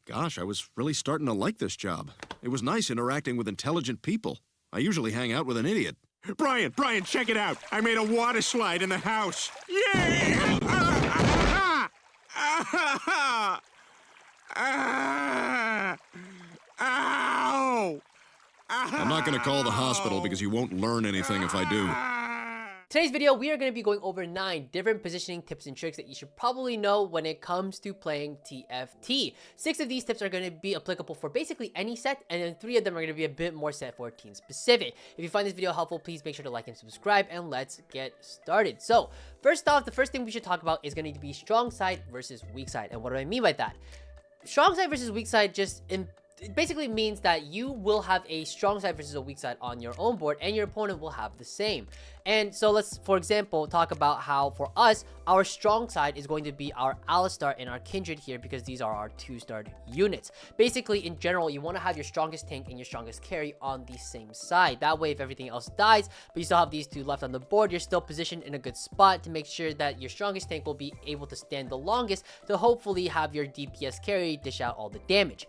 Gosh, I was really starting to like this job. It was nice interacting with intelligent people. I usually hang out with an idiot. Brian, check it out. I made a water slide in the house. Yay! Ow! I'm not gonna call the hospital because you won't learn anything if I do. Today's video, we are going to be going over 9 different positioning tips and tricks that you should probably know when it comes to playing TFT. 6 of these tips are going to be applicable for basically any set, and then 3 of them are going to be a bit more set 14 specific. If you find this video helpful, please make sure to like and subscribe, and let's get started. So, first off, the first thing we should talk about is going to be strong side versus weak side. And what do I mean by that? Strong side versus weak side it basically means that you will have a strong side versus a weak side on your own board, and your opponent will have the same. And so let's, for example, talk about how for us, our strong side is going to be our Alistar and our Kindred here, because these are our 2-star units. Basically, in general, you want to have your strongest tank and your strongest carry on the same side. That way, if everything else dies, but you still have these 2 left on the board, you're still positioned in a good spot to make sure that your strongest tank will be able to stand the longest to hopefully have your DPS carry dish out all the damage.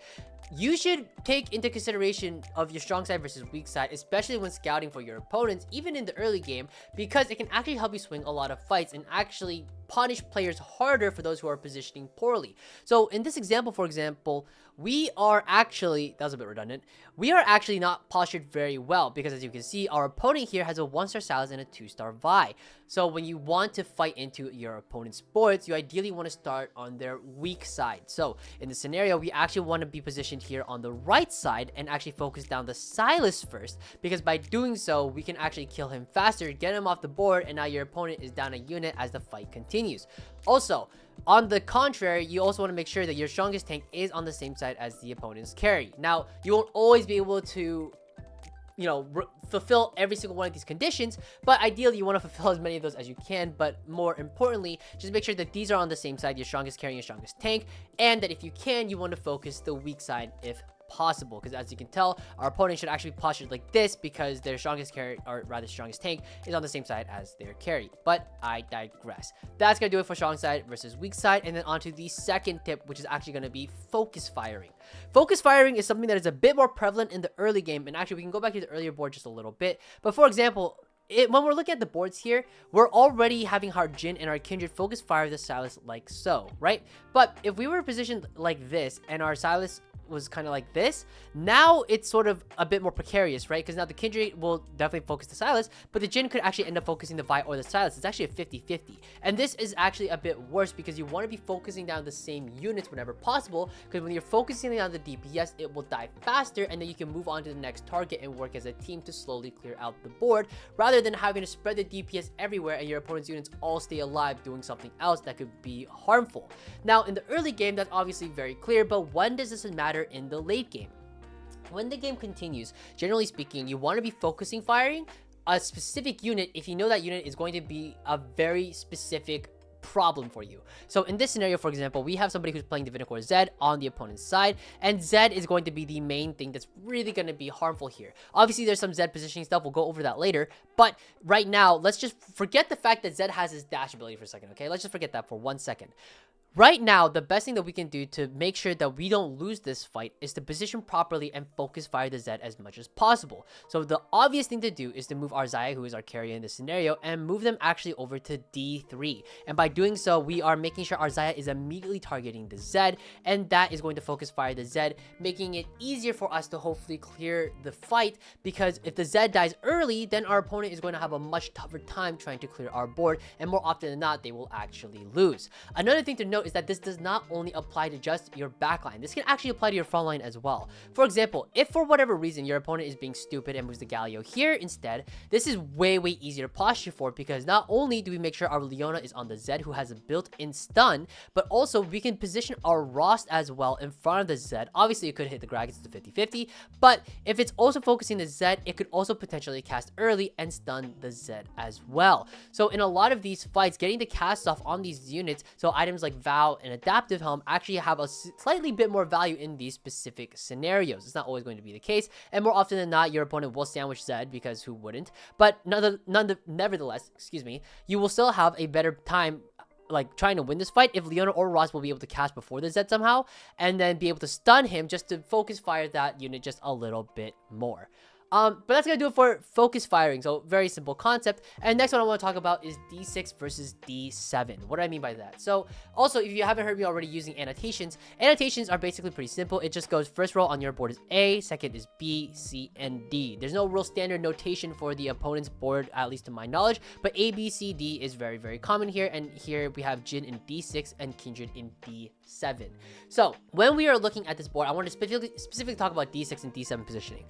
You should take into consideration of your strong side versus weak side, especially when scouting for your opponents, even in the early game, because it can actually help you swing a lot of fights and actually punish players harder for those who are positioning poorly. So in this example, for example, we are actually, that was a bit redundant, we are actually not postured very well, because as you can see, our opponent here has a 1-star Sylas and a 2-star Vi. So when you want to fight into your opponent's boards, you ideally want to start on their weak side. So in this scenario, we actually want to be positioned here on the right side and actually focus down the Sylas first, because by doing so, we can actually kill him faster, get him off the board, and now your opponent is down a unit as the fight continues. Also, on the contrary, you also want to make sure that your strongest tank is on the same side as the opponent's carry. Now, you won't always be able to, fulfill every single one of these conditions, but ideally you want to fulfill as many of those as you can. But more importantly, just make sure that these are on the same side, your strongest carry and your strongest tank, and that if you can, you want to focus the weak side if possible, because as you can tell, our opponent should actually be postured like this because their strongest carry, or rather strongest tank, is on the same side as their carry. But I digress. That's gonna do it for strong side versus weak side. And then on to the second tip, which is actually gonna be focus firing. Focus firing is something that is a bit more prevalent in the early game, and actually we can go back to the earlier board just a little bit. But for example, when we're looking at the boards here, we're already having our Jhin and our Kindred focus fire the Sylas like so, right? But if we were positioned like this and our Sylas was kind of like this, now it's sort of a bit more precarious, right? Because now the Kindred will definitely focus the Sylas, but the Jhin could actually end up focusing the Vi or the Sylas. It's actually a 50-50. And this is actually a bit worse because you want to be focusing down the same units whenever possible, because when you're focusing on the DPS, it will die faster, and then you can move on to the next target and work as a team to slowly clear out the board, rather than having to spread the DPS everywhere and your opponent's units all stay alive doing something else that could be harmful. Now, in the early game, that's obviously very clear, but when does this matter in the late game? When the game continues, generally speaking, you want to be focusing firing a specific unit if you know that unit is going to be a very specific problem for you. So in this scenario, for example, we have somebody who's playing Divinicore Zed on the opponent's side, and Zed is going to be the main thing that's really going to be harmful here. Obviously, there's some Zed positioning stuff. We'll go over that later. But right now, let's just forget the fact that Zed has his dash ability for a second, okay? Let's just forget that for 1 second. Right now, the best thing that we can do to make sure that we don't lose this fight is to position properly and focus fire the Zed as much as possible. So the obvious thing to do is to move our Xayah, who is our carrier in this scenario, and move them actually over to D3. And by doing so, we are making sure our Xayah is immediately targeting the Zed, and that is going to focus fire the Zed, making it easier for us to hopefully clear the fight, because if the Zed dies early, then our opponent is going to have a much tougher time trying to clear our board, and more often than not, they will actually lose. Another thing to note is that this does not only apply to just your backline. This can actually apply to your frontline as well. For example, if for whatever reason your opponent is being stupid and moves the Galio here instead, this is way easier to posture for, because not only do we make sure our Leona is on the Zed, who has a built-in stun, but also we can position our Rost as well in front of the Zed. Obviously, it could hit the Gragas to 50-50, but if it's also focusing the Zed, it could also potentially cast early and stun the Zed as well. So in a lot of these fights, getting the cast off on these units, so items like Vow and Adaptive Helm actually have a slightly bit more value in these specific scenarios. It's not always going to be the case, and more often than not, your opponent will sandwich Zed, because who wouldn't? But nevertheless, excuse me, you will still have a better time like trying to win this fight if Leona or Ross will be able to cast before the Zed somehow, and then be able to stun him just to focus fire that unit just a little bit more. But that's gonna do it for focus firing. So very simple concept. And next one I want to talk about is D6 versus D7. What do I mean by that? So also, if you haven't heard me already using annotations are basically pretty simple. It just goes first row on your board is A, second is B, C, and D. There's no real standard notation for the opponent's board, at least to my knowledge, but A, B, C, D is very, very common here. And here we have Jin in D6 and Kindred in D7. So when we are looking at this board, I want to specifically talk about D6 and D7 positioning.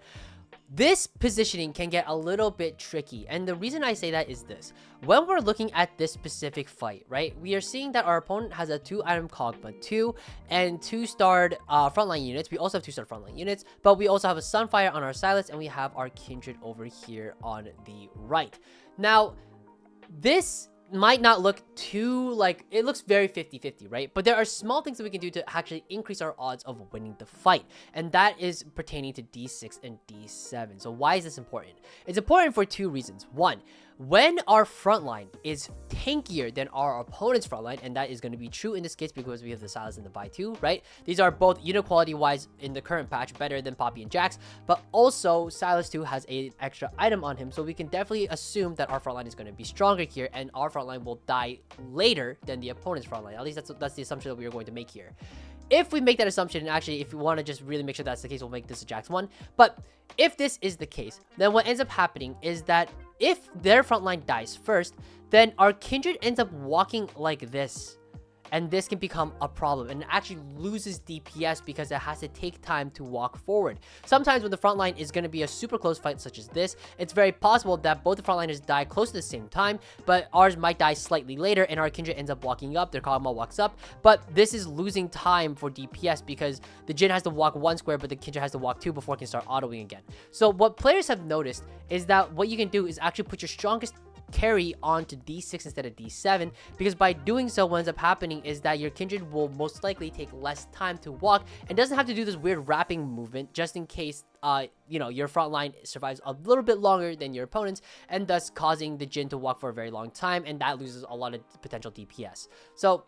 This positioning can get a little bit tricky, and the reason I say that is this. When we're looking at this specific fight, right, we are seeing that our opponent has a 2-item Kog'Maw 2 and 2-starred frontline units. We also have 2-star frontline units, but we also have a Sunfire on our Silas, and we have our Kindred over here on the right. Now, this might not look too, like, it looks very 50-50, right? But there are small things that we can do to actually increase our odds of winning the fight, and that is pertaining to D6 and D7. So why is this important? It's important for two reasons. One, when our front line is tankier than our opponent's front line, and that is going to be true in this case because we have the Silas and the Bai 2, right? These are both unit quality wise in the current patch better than Poppy and Jax, but also Silas 2 has an extra item on him, so we can definitely assume that our front line is going to be stronger here, and our front line will die later than the opponent's front line. At least that's the assumption that we are going to make here. If we make that assumption, and actually if we want to just really make sure that's the case, we'll make this a Jax 1. But if this is the case, then what ends up happening is that if their front line dies first, then our Kindred ends up walking like this. And this can become a problem and actually loses DPS because it has to take time to walk forward. Sometimes when the front line is going to be a super close fight such as this, it's very possible that both the frontliners die close to the same time, but ours might die slightly later and our Kindred ends up walking up, their Kog'Maw walks up, but this is losing time for DPS because the Jin has to walk 1 square, but the Kindred has to walk 2 before it can start autoing again. So what players have noticed is that what you can do is actually put your strongest carry onto D6 instead of D7, because by doing so, what ends up happening is that your Kindred will most likely take less time to walk and doesn't have to do this weird wrapping movement just in case you know, your front line survives a little bit longer than your opponents, and thus causing the Jin to walk for a very long time, and that loses a lot of potential DPS. So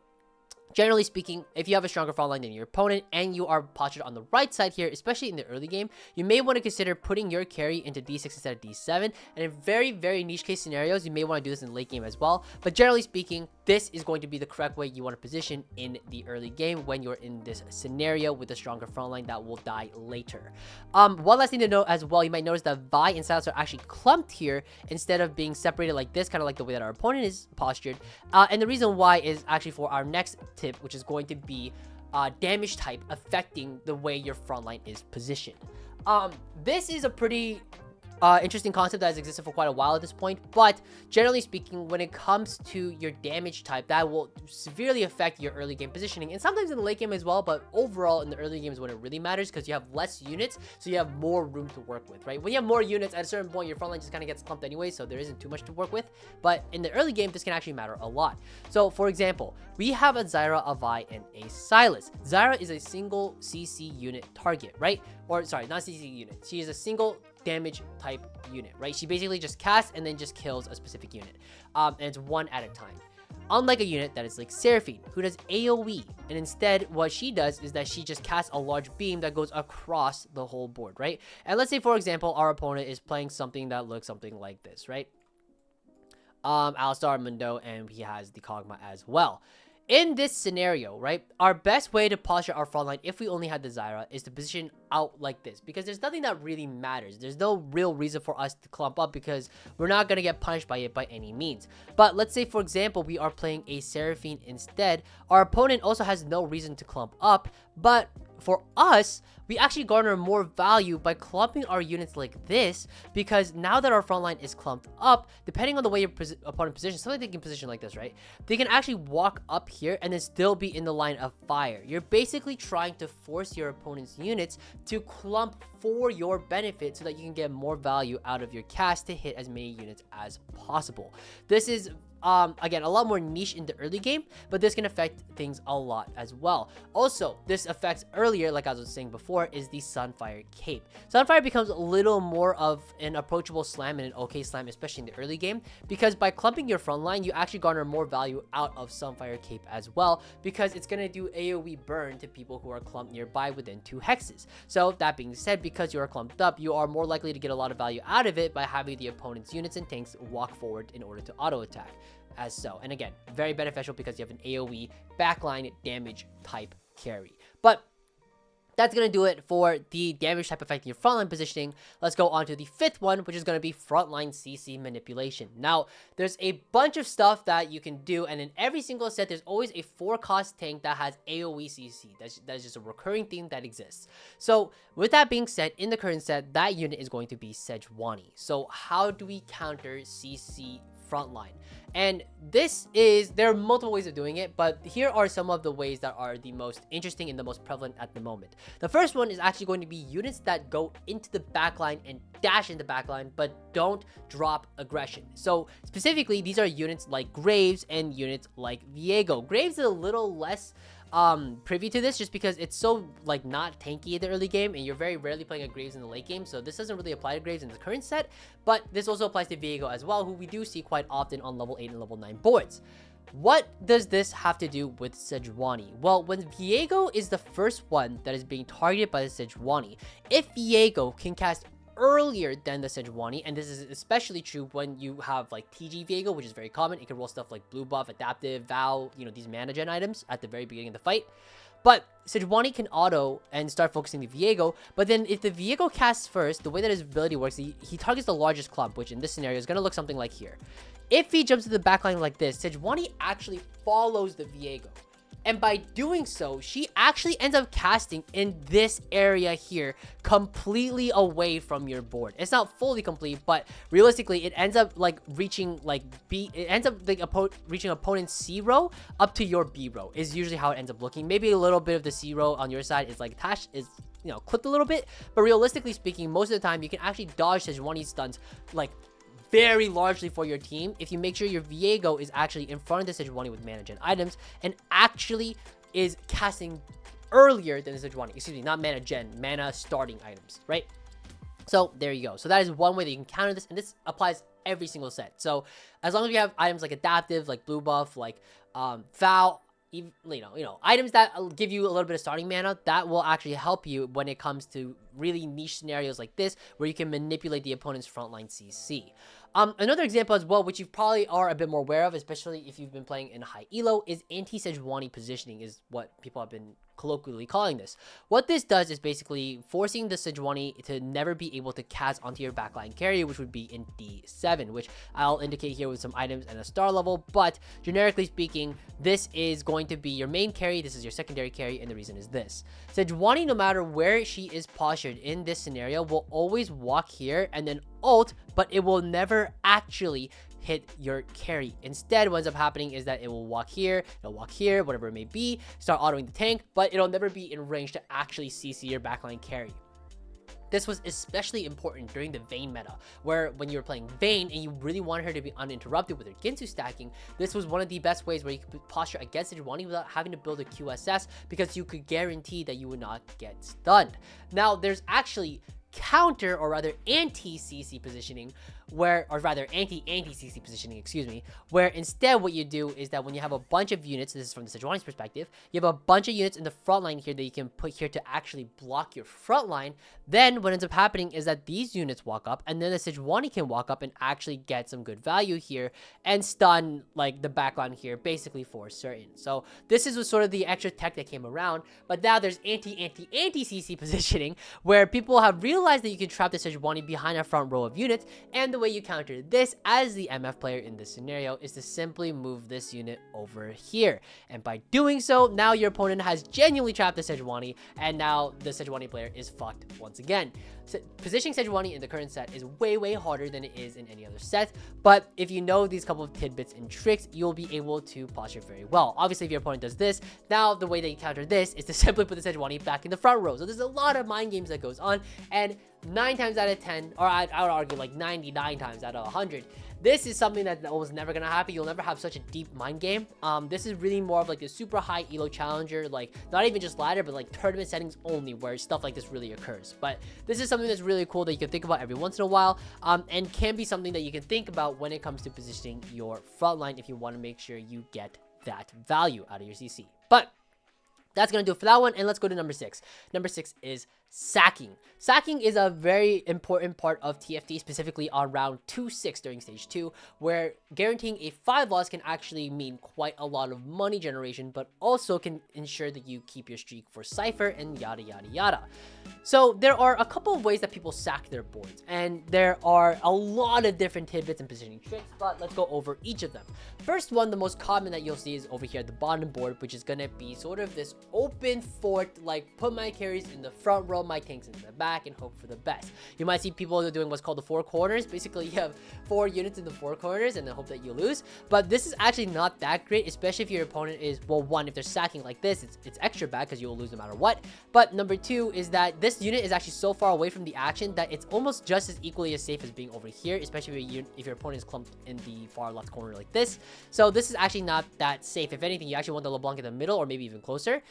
generally speaking, if you have a stronger front line than your opponent and you are postured on the right side here, especially in the early game, you may want to consider putting your carry into D6 instead of D7. And in very, very niche case scenarios, you may want to do this in late game as well. But generally speaking, this is going to be the correct way you want to position in the early game when you're in this scenario with a stronger front line that will die later. One last thing to note as well, you might notice that Vi and Silas are actually clumped here instead of being separated like this, kind of like the way that our opponent is postured. And the reason why is actually for our next tip, which is going to be damage type affecting the way your front line is positioned. This is a pretty interesting concept that has existed for quite a while at this point, but generally speaking, when it comes to your damage type, that will severely affect your early game positioning, and sometimes in the late game as well, but overall in the early game is when it really matters because you have less units, so you have more room to work with, right? When you have more units, at a certain point, your front line just kind of gets clumped anyway, so there isn't too much to work with, but in the early game, this can actually matter a lot. So, for example, we have a Zyra, a Vi, and a Silas. Zyra is a single CC unit target, right? Or, sorry, not CC unit. She is a single damage type unit, right? She basically just casts and then just kills a specific unit, and it's one at a time. Unlike a unit that is like Seraphine, who does AoE, and instead what she does is that she just casts a large beam that goes across the whole board, right? And let's say, for example, our opponent is playing something that looks something like this, right? Alistar, Mundo, and he has the Kog'Maw as well. In this scenario, right, our best way to posture our front line, if we only had the Zyra, is to position out like this, because there's nothing that really matters. There's no real reason for us to clump up because we're not going to get punished by it by any means. But let's say, for example, we are playing a Seraphine instead. Our opponent also has no reason to clump up, but for us, we actually garner more value by clumping our units like this, because now that our front line is clumped up, depending on the way your opponent positions, something they can position like this, right? They can actually walk up here and then still be in the line of fire. You're basically trying to force your opponent's units to clump for your benefit so that you can get more value out of your cast to hit as many units as possible. This is again, a lot more niche in the early game, but this can affect things a lot as well. Also, this affects earlier, like I was saying before, is the Sunfire Cape. Sunfire becomes a little more of an approachable slam and an okay slam, especially in the early game, because by clumping your front line, you actually garner more value out of Sunfire Cape as well, because it's going to do AoE burn to people who are clumped nearby within 2 hexes. So that being said, because you are clumped up, you are more likely to get a lot of value out of it by having the opponent's units and tanks walk forward in order to auto attack. As so, and again, very beneficial because you have an AoE backline damage type carry. But that's going to do it for the damage type affecting your frontline positioning. Let's go on to the 5th one, which is going to be frontline CC manipulation. Now, there's a bunch of stuff that you can do, and in every single set, there's always a 4-cost tank that has AoE CC. That's just a recurring theme that exists. So, with that being said, in the current set, that unit is going to be Sejuani. So, how do we counter CC frontline? And there are multiple ways of doing it, but here are some of the ways that are the most interesting and the most prevalent at the moment. The first one is actually going to be units that go into the backline and dash into the backline, but don't drop aggression. So specifically, these are units like Graves and units like Viego. Graves is a little less privy to this just because it's so like not tanky in the early game, and you're very rarely playing a Graves in the late game, so this doesn't really apply to Graves in the current set. But this also applies to Viego as well, who we do see quite often on level 8 and level 9 boards. What does this have to do with Sejuani? Well, when Viego is the first one that is being targeted by the Sejuani, if Viego can cast earlier than the Sejuani, and this is especially true when you have like TG Viego, which is very common. It can roll stuff like Blue Buff, Adaptive, Vow, you know, these mana gen items at the very beginning of the fight. But Sejuani can auto and start focusing the Viego, but then if the Viego casts first, the way that his ability works, he targets the largest clump, which in this scenario is going to look something like here. If he jumps to the backline like this, Sejuani actually follows the Viego. And by doing so, she actually ends up casting in this area here, completely away from your board. It's not fully complete, but realistically, it ends up like reaching like reaching opponent's C row up to your B row is usually how it ends up looking. Maybe a little bit of the C row on your side is like attached, is, you know, clipped a little bit, but realistically speaking, most of the time you can actually dodge Sejuani's stuns like very largely for your team if you make sure your Viego is actually in front of the Sejuani with mana gen items and actually is casting earlier than the Sejuani. Excuse me, not mana gen, mana starting items, right? So there you go. So that is one way that you can counter this, and this applies every single set. So as long as you have items like Adaptive, like Blue Buff, like Vow, you know, items that give you a little bit of starting mana, that will actually help you when it comes to really niche scenarios like this, where you can manipulate the opponent's frontline CC. Another example as well, which you probably are a bit more aware of, especially if you've been playing in high elo, is anti-Sejuani positioning, is what people have been colloquially calling this. What this does is basically forcing the Sejuani to never be able to cast onto your backline carry, which would be in D7, which I'll indicate here with some items and a star level, but generically speaking, this is going to be your main carry, this is your secondary carry, and the reason is this. Sejuani, no matter where she is postured in this scenario, will always walk here and then ult, but it will never actually hit your carry. Instead, what ends up happening is that it will walk here, it'll walk here, whatever it may be, start autoing the tank, but it'll never be in range to actually CC your backline carry. This was especially important during the Vayne meta, where when you were playing Vayne and you really wanted her to be uninterrupted with her Ginsu stacking, this was one of the best ways where you could posture against Sejuani without having to build a QSS, because you could guarantee that you would not get stunned. Now, there's actually counter, or rather anti-CC positioning, where, or rather anti-CC positioning, excuse me, where instead what you do is that when you have a bunch of units, this is from the Sejuani's perspective, you have a bunch of units in the front line here that you can put here to actually block your front line. Then what ends up happening is that these units walk up, and then the Sejuani can walk up and actually get some good value here and stun like the backline here, basically for certain. So this is sort of the extra tech that came around, but now there's anti-CC positioning, where people have realized that you can trap the Sejuani behind a front row of units, and the way you counter this as the MF player in this scenario is to simply move this unit over here. And by doing so, now your opponent has genuinely trapped the Sejuani, and now the Sejuani player is fucked once again. So positioning Sejuani in the current set is way harder than it is in any other set, but if you know these couple of tidbits and tricks, you'll be able to posture very well. Obviously, if your opponent does this, now the way that you counter this is to simply put the Sejuani back in the front row. So there's a lot of mind games that goes on, and 9 times out of 10, or I would argue like 99 times out of 100, this is something that was never gonna happen. You'll never have such a deep mind game. This is really more of like a super high elo challenger, like not even just ladder, but like tournament settings only, where stuff like this really occurs. But this is something that's really cool that you can think about every once in a while, and can be something that you can think about when it comes to positioning your frontline if you want to make sure you get that value out of your CC. But that's gonna do it for that one, and let's go to number 6. Number 6 is sacking. Sacking is a very important part of TFT, specifically on round 2-6 during stage 2, where guaranteeing a 5 loss can actually mean quite a lot of money generation, but also can ensure that you keep your streak for Cypher and yada yada yada. So there are a couple of ways that people sack their boards, and there are a lot of different tidbits and positioning tricks, but let's go over each of them. First one, the most common that you'll see is over here at the bottom board, which is gonna be sort of this open fort, like put my carries in the front row, my tanks in the back, and hope for the best. You might see people doing what's called the 4 corners. Basically, you have 4 units in the 4 corners and then hope that you lose. But this is actually not that great, especially if your opponent is, well, one, if they're sacking like this, it's extra bad because you will lose no matter what. But number 2 is that this unit is actually so far away from the action that it's almost just as equally as safe as being over here, especially if your opponent is clumped in the far left corner like this. So this is actually not that safe. If anything, you actually want the LeBlanc in the middle or maybe even closer,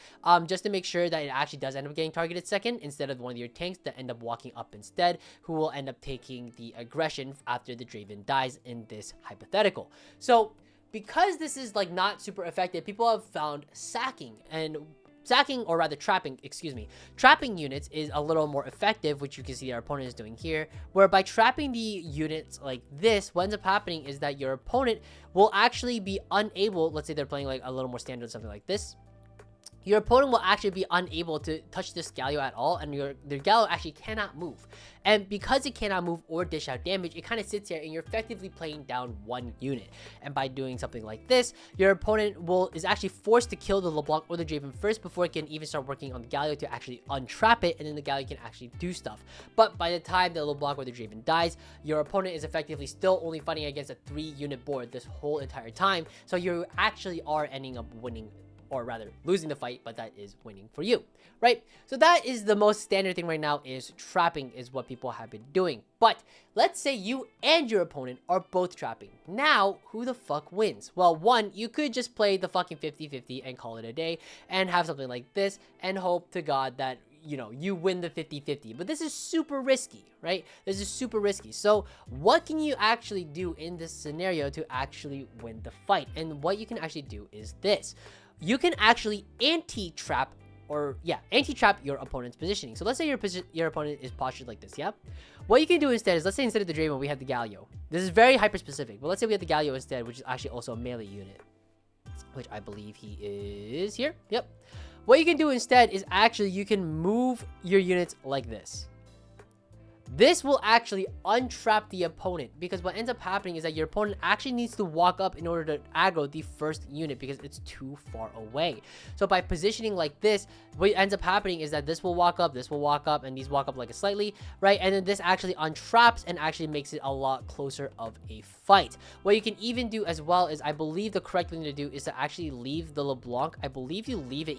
just to make sure that it actually does end up getting targeted second instead of one of your tanks that end up walking up instead, who will end up taking the aggression after the Draven dies in this hypothetical. So because this is like not super effective, people have found sacking, or rather trapping, trapping units is a little more effective, which you can see our opponent is doing here, where by trapping the units like this, what ends up happening is that your opponent will actually be unable, let's say they're playing like a little more standard, something like this, your opponent will actually be unable to touch this Galio at all, and their Galio actually cannot move. And because it cannot move or dish out damage, it kind of sits here and you're effectively playing down one unit. And by doing something like this, your opponent is actually forced to kill the LeBlanc or the Draven first before it can even start working on the Galio to actually untrap it, and then the Galio can actually do stuff. But by the time the LeBlanc or the Draven dies, your opponent is effectively still only fighting against a 3-unit board this whole entire time. So you actually are ending up winning, or rather losing the fight, but that is winning for you, right? So that is the most standard thing right now, is trapping is what people have been doing. But let's say you and your opponent are both trapping. Now, who the fuck wins? Well, one, you could just play the fucking 50-50 and call it a day and have something like this and hope to God that, you know, you win the 50-50. But this is super risky, right? This is super risky. So what can you actually do in this scenario to actually win the fight? And what you can actually do is this. You can actually anti-trap your opponent's positioning. So let's say your opponent is postured like this, yeah? What you can do instead is, let's say instead of the Draven, we have the Galio. This is very hyper-specific, but let's say we have the Galio instead, which is actually also a melee unit, which I believe he is here. Yep. What you can do instead is actually you can move your units like this. This will actually untrap the opponent, because what ends up happening is that your opponent actually needs to walk up in order to aggro the first unit because it's too far away. So by positioning like this, what ends up happening is that this will walk up, and these walk up like a slightly, right? And then this actually untraps and actually makes it a lot closer of a fight. What you can even do as well is, I believe the correct thing to do is to actually leave the LeBlanc. I believe you leave it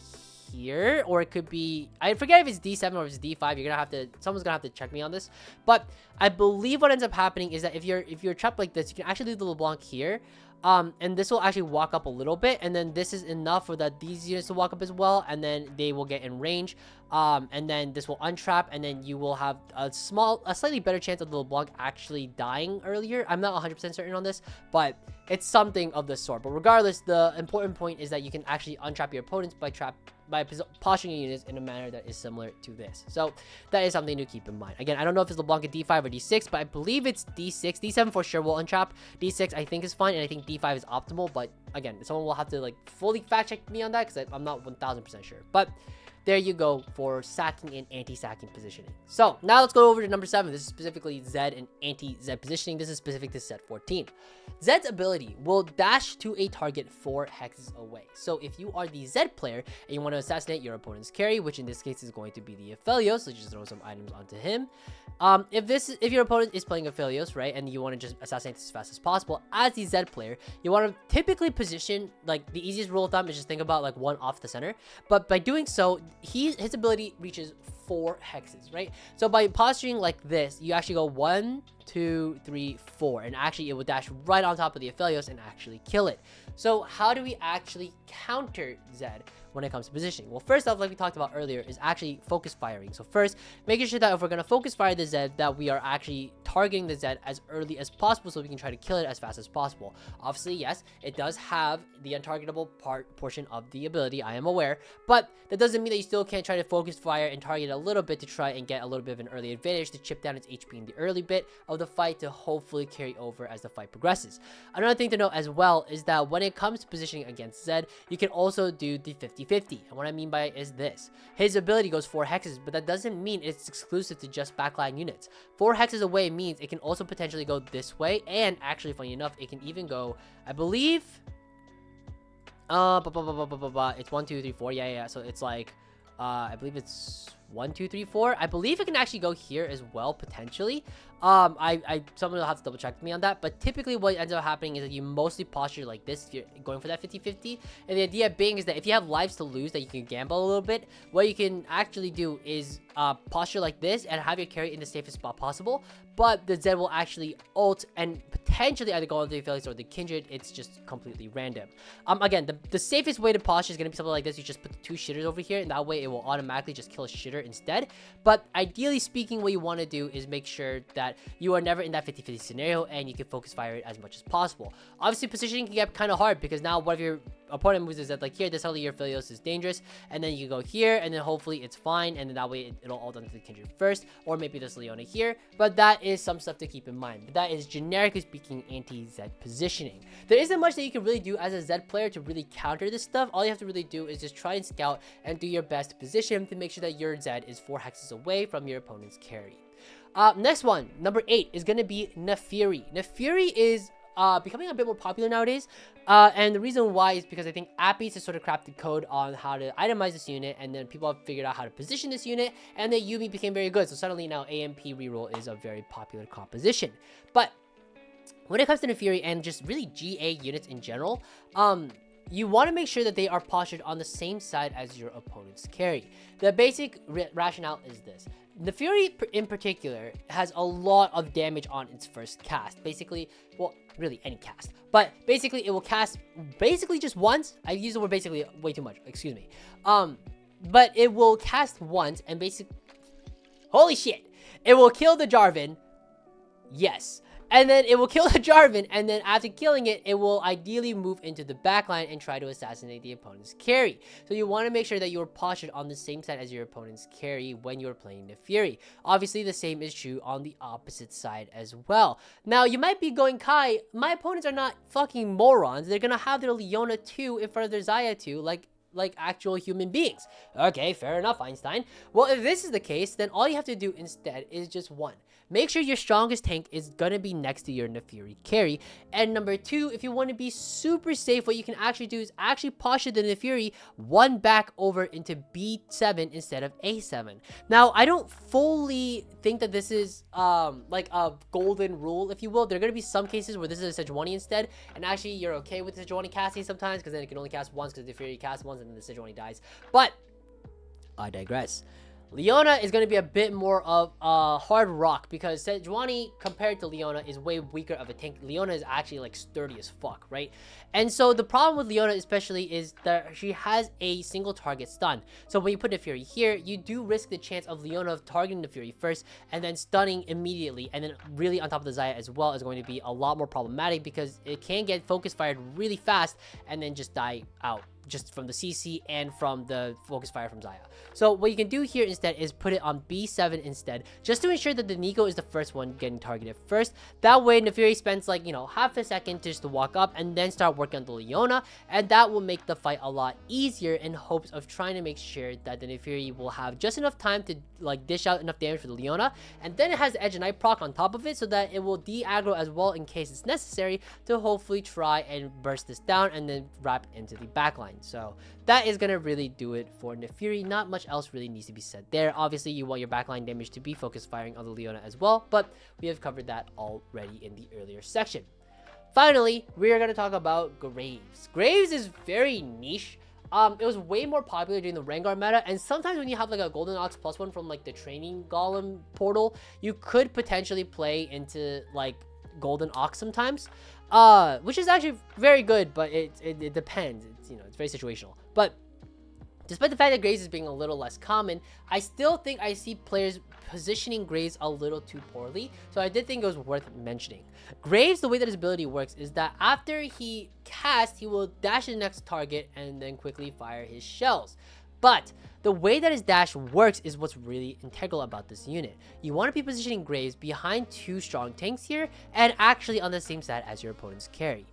here, or it could be, I forget if it's D7 or if it's D5. You're gonna have to, someone's gonna have to check me on this, but I believe what ends up happening is that if you're trapped like this, you can actually leave the LeBlanc here, and this will actually walk up a little bit, and then this is enough for that these units to walk up as well, and then they will get in range, and then this will untrap, and then you will have a slightly better chance of the LeBlanc actually dying earlier. I'm not 100% certain on this, but it's something of the sort. But regardless, the important point is that you can actually untrap your opponents by posturing your units in a manner that is similar to this. So that is something to keep in mind. Again, I don't know if it's LeBlanc at D5 or D6, but I believe it's D6. D7 for sure will untrap. D6 I think is fine, and I think D5 is optimal, but again, someone will have to like fully fact check me on that because I'm not 1000% sure. But there you go for sacking and anti-sacking positioning. So now let's go over to number 7. This is specifically Zed and anti-Zed positioning. This is specific to set 14. Zed's ability will dash to a target 4 hexes away. So if you are the Zed player and you want to assassinate your opponent's carry, which in this case is going to be the Aphelios, so just throw some items onto him. If your opponent is playing Aphelios, right, and you want to just assassinate this as fast as possible, as the Zed player, you want to typically position, like the easiest rule of thumb is just think about like one off the center. But by doing so, his ability reaches 4 hexes, right? So by posturing like this, you actually go 1, 2, 3, 4, and actually it will dash right on top of the Aphelios and actually kill it. So how do we actually counter Zed when it comes to positioning? Well, first off, like we talked about earlier, is actually focus firing. So first, making sure that if we're going to focus fire the Zed, that we are actually targeting the Zed as early as possible so we can try to kill it as fast as possible. Obviously, yes, it does have the untargetable portion of the ability, I am aware, but that doesn't mean that you still can't try to focus fire and target a little bit to try and get a little bit of an early advantage to chip down its HP in the early bit of the fight to hopefully carry over as the fight progresses. Another thing to note as well is that when it comes to positioning against Zed, you can also do the 50-50. And what I mean by it is this. His ability goes 4 hexes, but that doesn't mean it's exclusive to just backline units. 4 hexes away means it can also potentially go this way, and actually, funny enough, it can even go, I believe, it's 1, 2, 3, 4. Yeah. So it's like, I believe it's 1, 2, 3, 4. I believe it can actually go here as well, potentially. Someone will have to double check me on that, but typically what ends up happening is that you mostly posture like this if you're going for that 50-50, and the idea being is that if you have lives to lose that you can gamble a little bit, what you can actually do is posture like this and have your carry in the safest spot possible, but the Zed will actually ult and potentially either go on the Aphelios or the Kindred. It's just completely random. Again, the safest way to posture is going to be something like this. You just put the 2 shitters over here, and that way it will automatically just kill a shitter instead. But ideally speaking, what you want to do is make sure that you are never in that 50-50 scenario and you can focus fire it as much as possible. Obviously, positioning can get kind of hard because now what if your opponent moves is that like here, this suddenly your Aphelios is dangerous, and then you go here, and then hopefully it's fine, and then that way it'll all done to the Kindred first, or maybe there's Leona here. But that is some stuff to keep in mind. But that is generically speaking anti-Zed positioning. There isn't much that you can really do as a Zed player to really counter this stuff. All you have to really do is just try and scout and do your best to position to make sure that your Zed is 4 hexes away from your opponent's carry. Next one, number 8, is going to be naafiri. Naafiri is becoming a bit more popular nowadays, and the reason why is because I think Appies has sort of cracked the code on how to itemize this unit, and then people have figured out how to position this unit, and then Yumi became very good, so suddenly now AMP reroll is a very popular composition. But when it comes to naafiri and just really GA units in general, you want to make sure that they are postured on the same side as your opponent's carry. The basic rationale is this. naafiri in particular has a lot of damage on its first cast. Basically, well, really any cast. But basically, it will cast basically just once. I use the word basically way too much, excuse me. But it will cast once and basically... Holy shit! It will kill the Jarvan. Yes. And then it will kill the Jarvan, and then after killing it, it will ideally move into the backline and try to assassinate the opponent's carry. So you want to make sure that you're postured on the same side as your opponent's carry when you're playing naafiri. Obviously, the same is true on the opposite side as well. Now, you might be going, Kai, my opponents are not fucking morons. They're gonna have their Leona 2 in front of their Xayah 2, like actual human beings. Okay, fair enough, Einstein. Well, if this is the case, then all you have to do instead is just one. Make sure your strongest tank is gonna be next to your naafiri carry. And number 2, if you want to be super safe, what you can actually do is actually posture the naafiri 1 back over into B7 instead of A7. Now, I don't fully think that this is like a golden rule, if you will. There are gonna be some cases where this is a Sejuani instead, and actually you're okay with the Sejuani casting sometimes, because then it can only cast once because the naafiri casts once and then the Sejuani dies. But I digress. Leona is going to be a bit more of a hard rock because Sejuani compared to Leona is way weaker of a tank. Leona is actually like sturdy as fuck, right? And so the problem with Leona especially is that she has a single target stun. So when you put naafiri here, you do risk the chance of Leona targeting naafiri first and then stunning immediately, and then really on top of the Xayah as well is going to be a lot more problematic because it can get focus fired really fast and then just die out, just from the CC and from the focus fire from Xayah. So what you can do here instead is put it on B7 instead, just to ensure that the Nico is the first one getting targeted first. That way naafiri spends like, you know, half a second just to walk up and then start working on the Leona, and that will make the fight a lot easier in hopes of trying to make sure that the naafiri will have just enough time to like dish out enough damage for the Leona, and then it has the Edge of Night proc on top of it so that it will de-aggro as well in case it's necessary to hopefully try and burst this down and then wrap into the backline. So that is going to really do it for naafiri. Not much else really needs to be said there. Obviously, you want your backline damage to be focus firing on the Leona as well, but we have covered that already in the earlier section. Finally, we are going to talk about Graves. Graves is very niche. it was way more popular during the Rengar meta, and sometimes when you have like a Golden Ox +1 from like the training golem portal, you could potentially play into like Golden Ox sometimes, which is actually very good, but it depends. It's, you know, it's very situational. But despite the fact that Graves is being a little less common, I still think I see players positioning Graves a little too poorly, so I did think it was worth mentioning. Graves, the way that his ability works is that after he casts, he will dash to the next target and then quickly fire his shells. But the way that his dash works is what's really integral about this unit. You want to be positioning Graves behind 2 strong tanks here, and actually on the same side as your opponent's carry.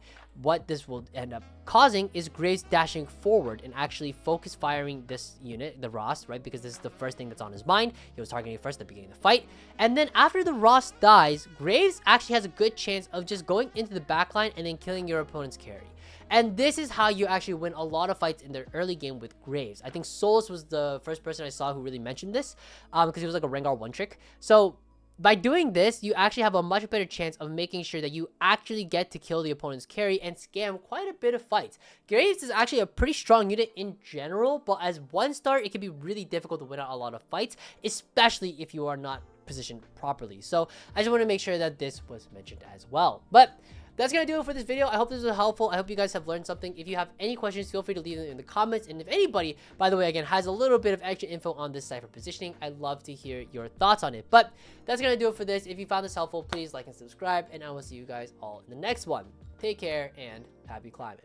What this will end up causing is Graves dashing forward and actually focus firing this unit, the Ross, right? Because this is the first thing that's on his mind. He was targeting it first at the beginning of the fight. And then after the Ross dies, Graves actually has a good chance of just going into the backline and then killing your opponent's carry. And this is how you actually win a lot of fights in the early game with Graves. I think Solus was the first person I saw who really mentioned this, because he was like a Rengar one trick. So by doing this, you actually have a much better chance of making sure that you actually get to kill the opponent's carry and scam quite a bit of fights. Graves is actually a pretty strong unit in general, but as 1-star, it can be really difficult to win out a lot of fights, especially if you are not positioned properly. So I just want to make sure that this was mentioned as well. But that's gonna do it for this video. I hope this was helpful. I hope you guys have learned something. If you have any questions, feel free to leave them in the comments. And if anybody, by the way, again, has a little bit of extra info on this Cypher positioning, I'd love to hear your thoughts on it. But that's gonna do it for this. If you found this helpful, please like and subscribe, and I will see you guys all in the next one. Take care and happy climbing.